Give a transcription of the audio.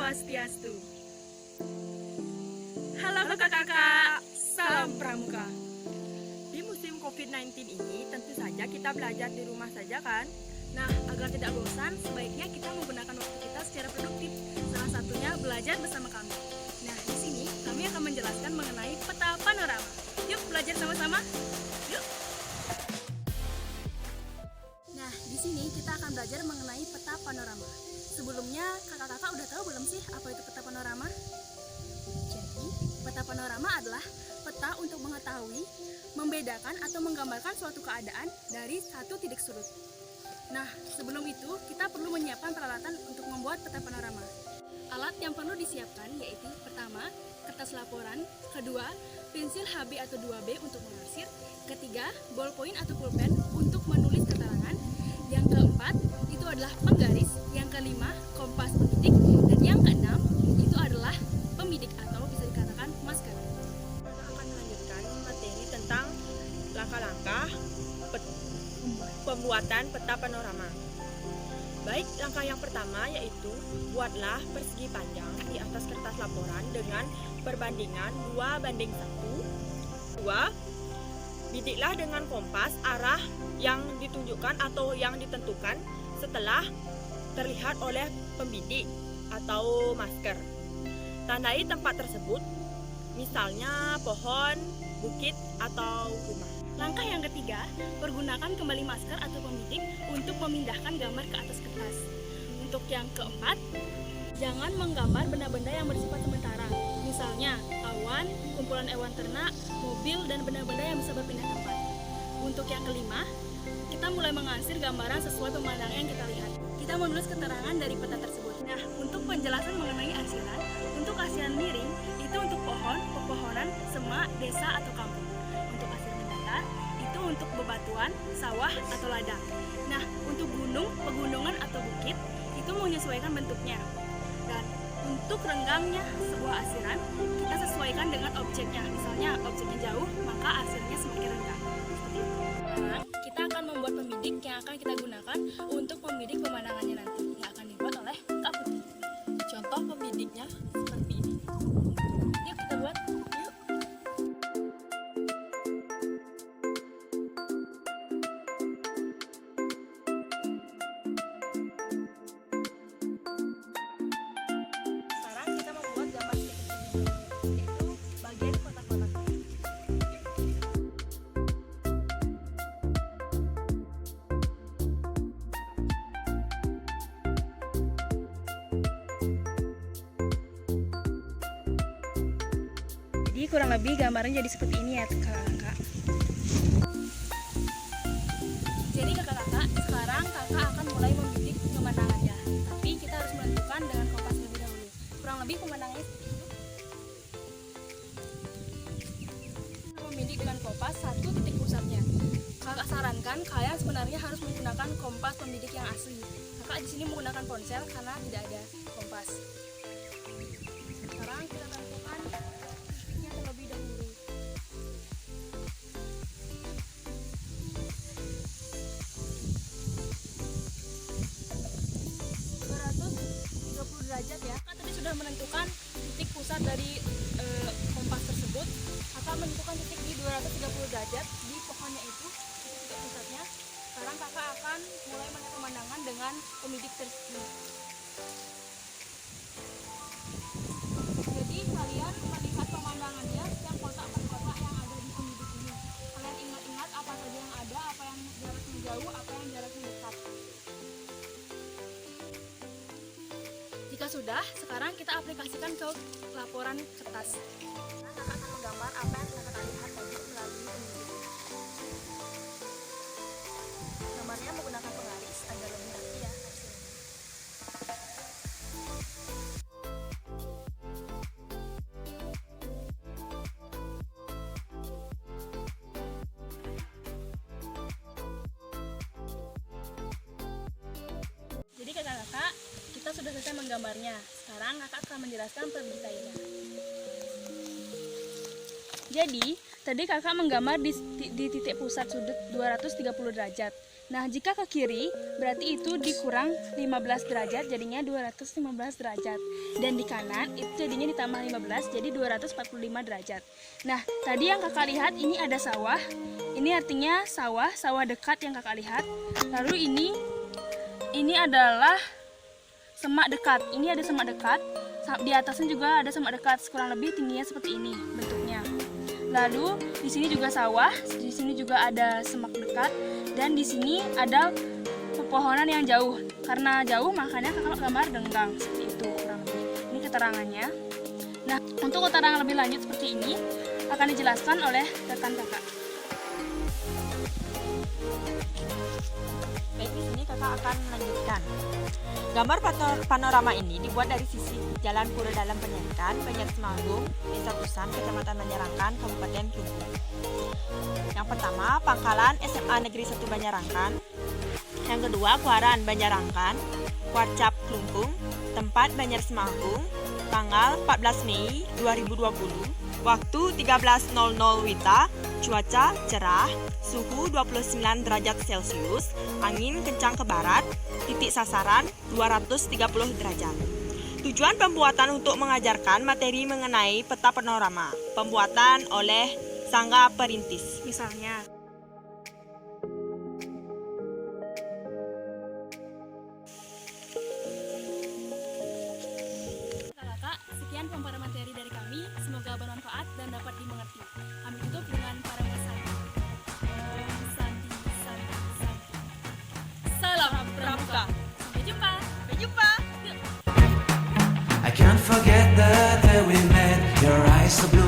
Swastiastu. Halo kakak-kakak, salam pramuka. Di musim COVID-19 ini tentu saja kita belajar di rumah saja kan? Nah, agar tidak bosan, sebaiknya kita menggunakan waktu kita secara produktif. Salah satunya belajar bersama kami. Nah, di sini kami akan menjelaskan mengenai peta panorama. Yuk belajar sama-sama. Yuk. Nah, di sini kita akan belajar mengenai peta panorama. Sebelumnya, kakak-kakak udah tahu belum sih apa itu peta panorama? Jadi, peta panorama adalah peta untuk mengetahui, membedakan atau menggambarkan suatu keadaan dari satu titik sudut. Nah, sebelum itu kita perlu menyiapkan peralatan untuk membuat peta panorama. Alat yang perlu disiapkan yaitu pertama, kertas laporan, kedua, pensil HB atau 2B untuk mengarsir, ketiga, ballpoint atau pulpen untuk menulis keterangan, yang keempat, itu adalah penggaris, yang kelima, kompas pembidik, dan yang keenam, itu adalah pembidik atau bisa dikatakan masker. Kita akan melanjutkan materi tentang langkah-langkah pembuatan peta panorama. Baik, langkah yang pertama yaitu buatlah persegi panjang di atas kertas laporan dengan perbandingan 2:1. 2. Bidiklah dengan kompas arah yang ditunjukkan atau yang ditentukan setelah terlihat oleh pembidik atau masker. Tandai tempat tersebut, misalnya pohon, bukit, atau rumah. Langkah yang ketiga, pergunakan kembali masker atau pembidik untuk memindahkan gambar ke atas kertas. Untuk yang keempat, jangan menggambar benda-benda yang bersifat sementara, misalnya awan, kumpulan hewan ternak, mobil, dan benda-benda yang bisa berpindah tempat. Untuk yang kelima, kita mulai mengarsir gambaran sesuai pemandangan yang kita lihat. Kita menulis keterangan dari peta tersebut. Nah, untuk penjelasan mengenai arsiran, untuk arsiran miring, itu untuk pohon, pepohonan, semak, desa, atau kampung. Untuk arsiran mendatar, itu untuk bebatuan, sawah, atau ladang. Nah, untuk gunung, pegunungan, atau bukit, itu menyesuaikan bentuknya. Dan untuk renggangnya sebuah arsiran, kita sesuaikan dengan objeknya. Misalnya, objeknya jauh, maka arsirannya semakin renggang. Seperti itu. Sekarang, kita akan membuat pembidik yang akan kita gunakan untuk membidik pemandangannya nanti, yang akan dibuat oleh Kak Putih. Contoh pembidiknya seperti ini. Yuk kita buat. Yuk. Sekarang kita membuat gambar sketch ini, yaitu bagian kotak-kotaknya. Jadi kurang lebih gambarnya jadi seperti ini ya kakak-kakak. Jadi kakak-kakak, sekarang kakak akan mulai membidik pemandangannya. Tapi kita harus menentukan dengan kompas lebih dahulu. Kurang lebih pemandangannya seperti ini. Membidik dengan kompas satu titik pusatnya. Kakak sarankan kalian sebenarnya harus menggunakan kompas pembidik yang asli. Kakak di sini menggunakan ponsel karena tidak ada kompas. Sekarang kita tentukan titiknya terlebih dahulu. Derajat ya. Kakak tadi sudah menentukan titik pusat dari kompas tersebut. Kakak menentukan titik di 230 derajat di pohonnya itu, titik pusatnya. Sekarang kakak akan mulai melihat pemandangan dengan pembidik tersebut. Jadi kalian melihat pemandangannya setiap kotak per kotak yang ada di pembidik ini. Kalian ingat-ingat apa saja yang ada, apa yang jaraknya jauh, apa yang jaraknya dekat. Jika sudah, sekarang kita aplikasikan ke laporan kertas. Kakak akan menggambar apa yang kakak lihat tadi melalui pembidik. Gambarnya menggunakan penggaris agar lebih rapi ya hasilnya. Jadi kakak-kakak, kita sudah selesai menggambarnya. Sekarang kakak akan menjelaskan lebih detailnya. Jadi, tadi kakak menggambar di titik pusat sudut 230 derajat. Nah, jika ke kiri, berarti itu dikurang 15 derajat, jadinya 215 derajat. Dan di kanan, itu jadinya ditambah 15, jadi 245 derajat. Nah, tadi yang kakak lihat, ini ada sawah. Ini artinya sawah dekat yang kakak lihat. Lalu ini adalah semak dekat. Ini ada semak dekat. Di atasnya juga ada semak dekat, kurang lebih tingginya seperti ini bentuknya. Lalu, di sini juga sawah, di sini juga ada semak dekat. Dan di sini ada pepohonan yang jauh. Karena jauh makanya kakak gambar denggang seperti itu kurang lebih. Ini keterangannya. Nah, untuk keterangan lebih lanjut seperti ini akan dijelaskan oleh rekan kakak. Baik, di sini kakak akan melanjutkan. Gambar panorama ini dibuat dari sisi Jalan Pura Dalam Penyarikan, Banjarsemanggung, Desa Pusan, Kecamatan Banjarangkan, Kabupaten Kelungkung. Yang pertama, pangkalan SMA Negeri 1 Banjarangkan. Yang kedua, Kuaran Banjarangkan, Kuarcap Kelungkung, tempat Banjarsemanggung, tanggal 14 Mei 2020, waktu 13.00 WITA, cuaca cerah, suhu 29 derajat Celcius, angin kencang ke barat, titik sasaran 230 derajat. Tujuan pembuatan untuk mengajarkan materi mengenai peta panorama. Pembuatan oleh Sangga Perintis. Misalnya, kakak, sekian pemaparan materi dari kami. Semoga bermanfaat dan dapat dimengerti. Kami tutup dengan parama santi. Om santi, santi, santi. Salam pramuka. Sampai jumpa. Sampai jumpa. Yuk. I can't forget the day we met. Your eyes so blue.